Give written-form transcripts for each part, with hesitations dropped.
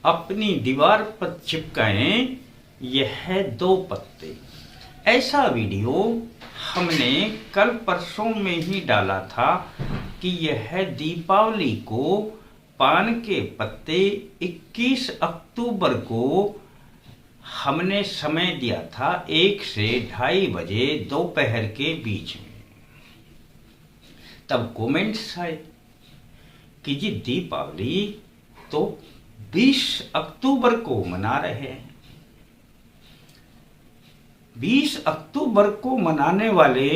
अपनी दीवार पर चिपकाएं यह 2 पत्ते। ऐसा वीडियो हमने कल परसों में ही डाला था कि यह दीपावली को पान के पत्ते 21 अक्टूबर को हमने समय दिया था 1 से 2:30 बजे दोपहर के बीच में। तब कमेंट्स आए कि जी दीपावली तो 20 अक्टूबर को मना रहे हैं। 20 अक्टूबर को मनाने वाले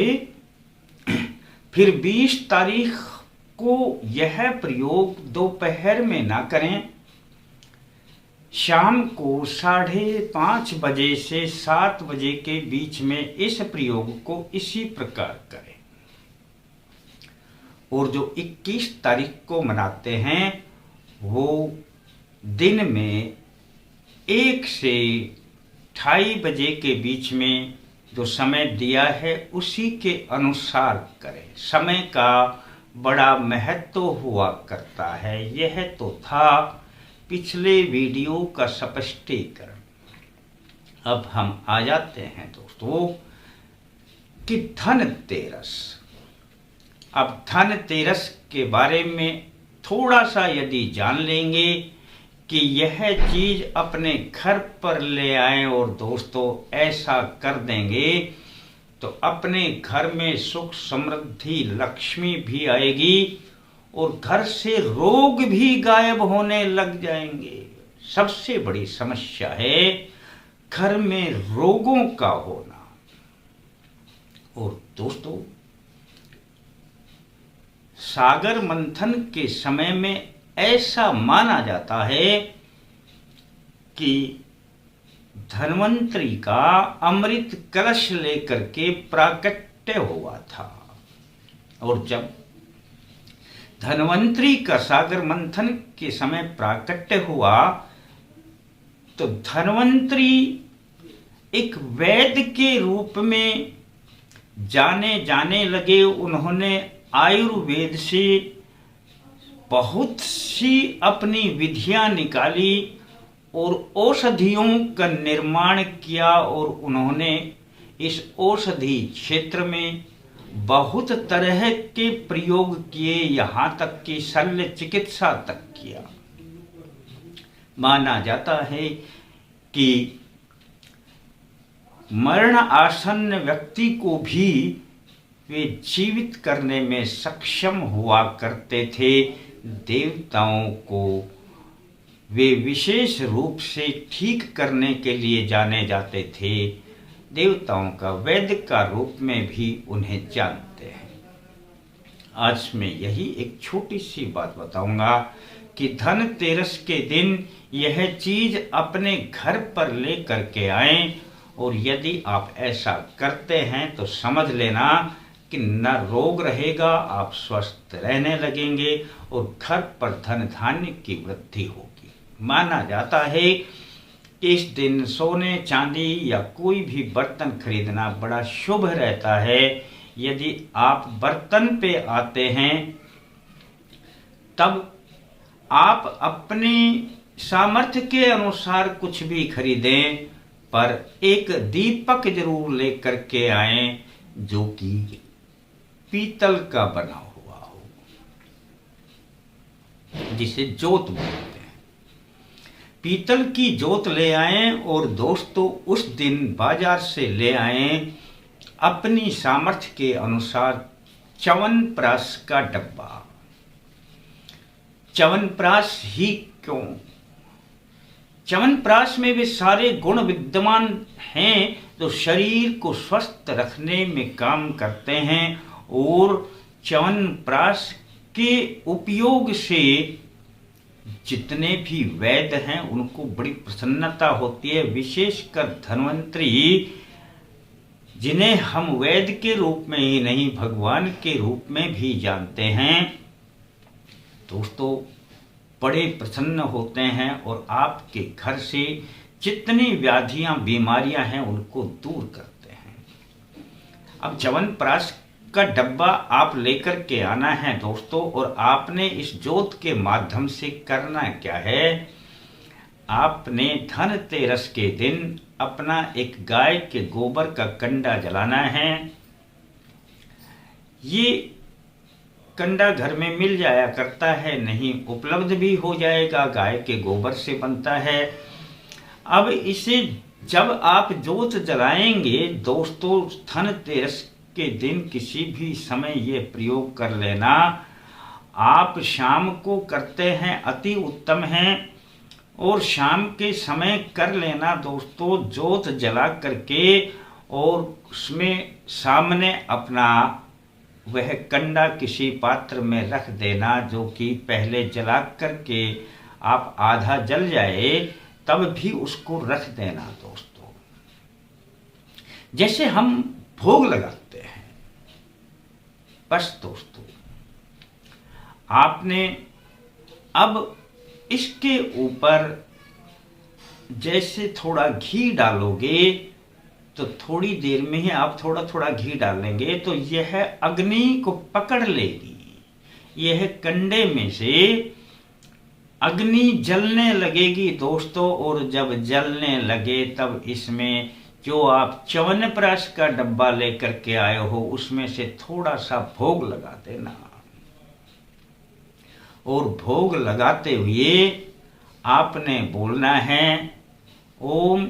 फिर 20 तारीख को यह प्रयोग दोपहर में ना करें, शाम को 5:30 बजे से 7 बजे के बीच में इस प्रयोग को इसी प्रकार करें। और जो 21 तारीख को मनाते हैं वो दिन में 1 से 2:30 बजे के बीच में जो समय दिया है उसी के अनुसार करें। समय का बड़ा महत्व हुआ करता है। यह तो था पिछले वीडियो का स्पष्टीकरण। अब हम आ जाते हैं दोस्तों कि धनतेरस। अब धनतेरस के बारे में थोड़ा सा यदि जान लेंगे कि यह चीज अपने घर पर ले आए और दोस्तों ऐसा कर देंगे तो अपने घर में सुख समृद्धि लक्ष्मी भी आएगी और घर से रोग भी गायब होने लग जाएंगे। सबसे बड़ी समस्या है घर में रोगों का होना। और दोस्तों सागर मंथन के समय में ऐसा माना जाता है कि धन्वंतरी का अमृत कलश लेकर के प्राकट्य हुआ था। और जब धन्वंतरी का सागर मंथन के समय प्राकट्य हुआ तो धन्वंतरी एक वैद्य के रूप में जाने लगे। उन्होंने आयुर्वेद से बहुत सी अपनी विधियां निकाली और औषधियों का निर्माण किया और उन्होंने इस औषधि क्षेत्र में बहुत तरह के प्रयोग किए, यहाँ तक कि शल्य चिकित्सा तक किया। माना जाता है कि मरण आसन्न व्यक्ति को भी वे जीवित करने में सक्षम हुआ करते थे। देवताओं को वे विशेष रूप से ठीक करने के लिए जाने जाते थे। देवताओं का वैद्य का रूप में भी उन्हें जानते हैं। आज मैं यही एक छोटी सी बात बताऊंगा कि धनतेरस के दिन यह चीज अपने घर पर ले करके आएं और यदि आप ऐसा करते हैं तो समझ लेना कि न रोग रहेगा, आप स्वस्थ रहने लगेंगे और घर पर धन धान्य की वृद्धि होगी। माना जाता है कि इस दिन सोने चांदी या कोई भी बर्तन खरीदना बड़ा शुभ रहता है। यदि आप बर्तन पे आते हैं तब आप अपनी सामर्थ्य के अनुसार कुछ भी खरीदें, पर एक दीपक जरूर लेकर के आएं जो कि पीतल का बना हुआ हो, जिसे जोत बोलते हैं। पीतल की जोत ले आएं और दोस्तों उस दिन बाजार से ले आएं अपनी सामर्थ्य के अनुसार च्यवनप्राश का डब्बा। च्यवनप्राश ही क्यों? च्यवनप्राश में वे सारे गुण विद्यमान हैं जो शरीर को स्वस्थ रखने में काम करते हैं और च्यवनप्राश के उपयोग से जितने भी वैद्य हैं उनको बड़ी प्रसन्नता होती है। विशेषकर धन्वंतरी जिन्हें हम वैद्य के रूप में ही नहीं भगवान के रूप में भी जानते हैं, दोस्तों बड़े प्रसन्न होते हैं और आपके घर से जितनी व्याधियां बीमारियां हैं उनको दूर करते हैं। अब च्यवनप्राश का डब्बा आप लेकर के आना है दोस्तों, और आपने इस जोत के माध्यम से करना क्या है, आपने धनतेरस के दिन अपना एक गाय के गोबर का कंडा जलाना है। ये कंडा घर में मिल जाया करता है, नहीं उपलब्ध भी हो जाएगा, गाय के गोबर से बनता है। अब इसे जब आप जोत जलाएंगे दोस्तों, धनतेरस के दिन किसी भी समय ये प्रयोग कर लेना। आप शाम को करते हैं अति उत्तम है, और शाम के समय कर लेना दोस्तों, जोत जला करके और उसमें सामने अपना वह कंडा किसी पात्र में रख देना, जो कि पहले जला करके आप आधा जल जाए तब भी उसको रख देना दोस्तों। जैसे हम भोग लगाते हैं, बस दोस्तों आपने अब इसके ऊपर जैसे थोड़ा घी डालोगे, तो थोड़ी देर में ही आप थोड़ा थोड़ा घी डालेंगे तो यह अग्नि को पकड़ लेगी। यह कंडे में से अग्नि जलने लगेगी दोस्तों, और जब जलने लगे तब इसमें जो आप च्यवनप्राश का डब्बा लेकर के आए हो उसमें से थोड़ा सा भोग लगा देना। और भोग लगाते हुए आपने बोलना है ओम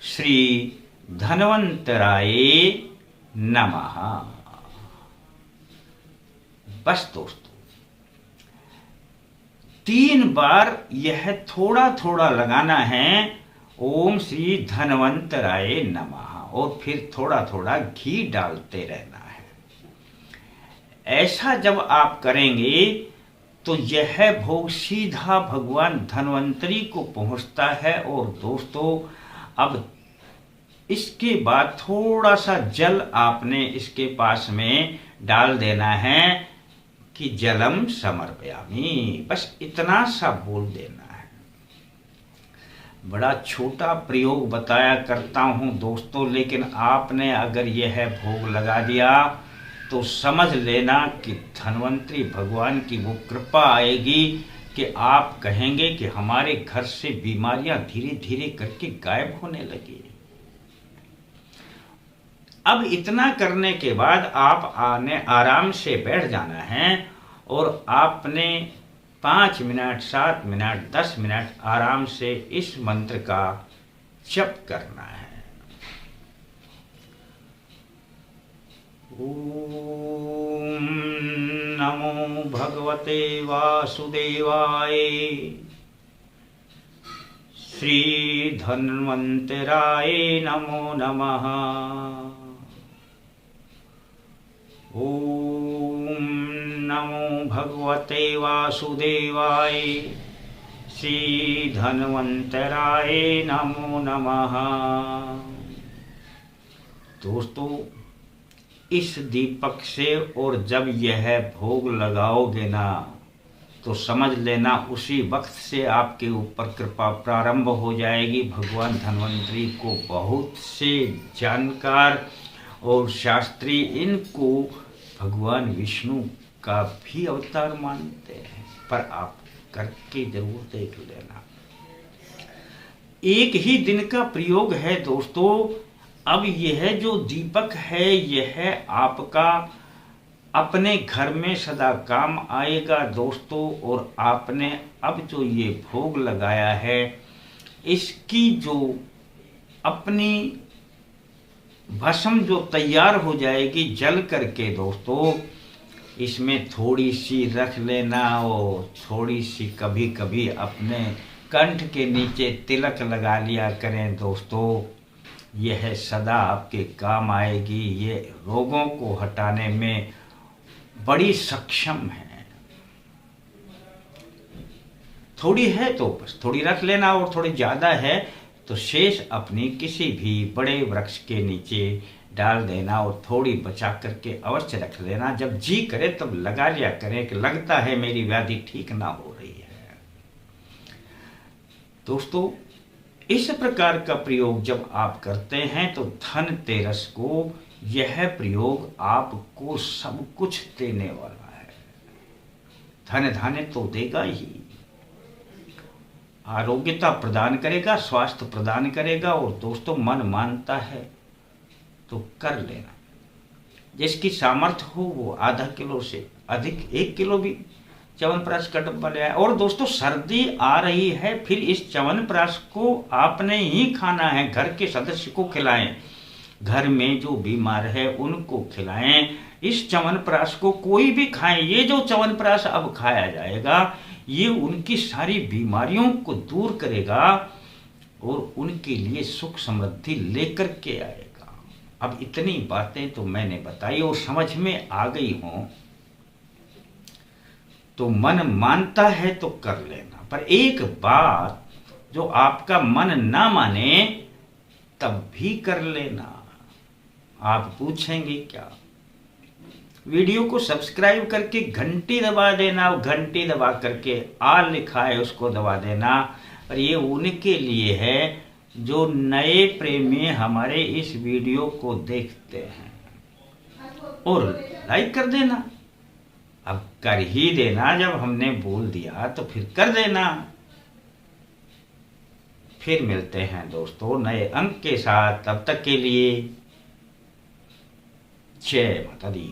श्री धन्वंतराय नमः। बस दोस्तों 3 बार यह थोड़ा थोड़ा लगाना है, ओम श्री धन्वंतराय नमः, और फिर थोड़ा थोड़ा घी डालते रहना है। ऐसा जब आप करेंगे तो यह भोग सीधा भगवान धन्वंतरी को पहुंचता है। और दोस्तों अब इसके बाद थोड़ा सा जल आपने इसके पास में डाल देना है कि जलम समर्पयामि, बस इतना सा बोल देना है। बड़ा छोटा प्रयोग बताया करता हूं दोस्तों, लेकिन आपने अगर यह भोग लगा दिया तो समझ लेना कि धन्वंतरी भगवान की वो कृपा आएगी कि आप कहेंगे कि हमारे घर से बीमारियां धीरे धीरे करके गायब होने लगी। अब इतना करने के बाद आप आराम से बैठ जाना है, और आपने 5 मिनट 7 मिनट 10 मिनट आराम से इस मंत्र का जप करना है। ओम नमो भगवते वासुदेवाय, श्री धन्वंतराय नमो नमः। ओम नमो भगवते वासुदेवाय, श्री धन्वंतराय नमो नमः। दोस्तों इस दीपक से और जब यह भोग लगाओगे ना तो समझ लेना उसी वक्त से आपके ऊपर कृपा प्रारंभ हो जाएगी। भगवान धन्वंतरी को बहुत से जानकार और शास्त्री इनको भगवान विष्णु का भी अवतार मानते हैं, पर आप करके जरूर देख लेना। एक ही दिन का प्रयोग है दोस्तों। अब यह जो दीपक है यह आपका अपने घर में सदा काम आएगा दोस्तों। और आपने अब जो ये भोग लगाया है इसकी जो अपनी भस्म जो तैयार हो जाएगी जल करके दोस्तों, इसमें थोड़ी सी रख लेना और थोड़ी सी कभी कभी अपने कंठ के नीचे तिलक लगा लिया करें दोस्तों। यह सदा आपके काम आएगी। ये रोगों को हटाने में बड़ी सक्षम है। थोड़ी है तो बस थोड़ी रख लेना, और थोड़ी ज़्यादा है तो शेष अपनी किसी भी बड़े वृक्ष के नीचे डाल देना, और थोड़ी बचा करके अवश्य रख लेना। जब जी करे तब लगा लिया करें कि लगता है मेरी व्याधि ठीक ना हो रही है। दोस्तों इस प्रकार का प्रयोग जब आप करते हैं तो धनतेरस को यह प्रयोग आपको सब कुछ देने वाला है। धन धान्य तो देगा ही, आरोग्यता प्रदान करेगा, स्वास्थ्य प्रदान करेगा। और दोस्तों मन मानता है तो कर लेना। जिसकी सामर्थ्य हो वो आधा किलो से अधिक 1 किलो भी च्यवनप्राश का डब्बा ले आए। और दोस्तों सर्दी आ रही है, फिर इस च्यवनप्राश को आपने ही खाना है, घर के सदस्य को खिलाएं, घर में जो बीमार है उनको खिलाएं। इस च्यवनप्राश को कोई भी खाएं। ये जो च्यवनप्राश अब खाया जाएगा ये उनकी सारी बीमारियों को दूर करेगा और उनके लिए सुख समृद्धि लेकर के आएगा। अब इतनी बातें तो मैंने बताई और समझ में आ गई हों तो मन मानता है तो कर लेना। पर एक बात, जो आपका मन ना माने तब भी कर लेना। आप पूछेंगे क्या? वीडियो को सब्सक्राइब करके घंटी दबा देना, और घंटी दबा करके आल लिखा है उसको दबा देना। और ये उनके लिए है जो नए प्रेमी हमारे इस वीडियो को देखते हैं। और लाइक कर देना। अब कर ही देना, जब हमने बोल दिया तो फिर कर देना। फिर मिलते हैं दोस्तों नए अंक के साथ। तब तक के लिए जय माता दी।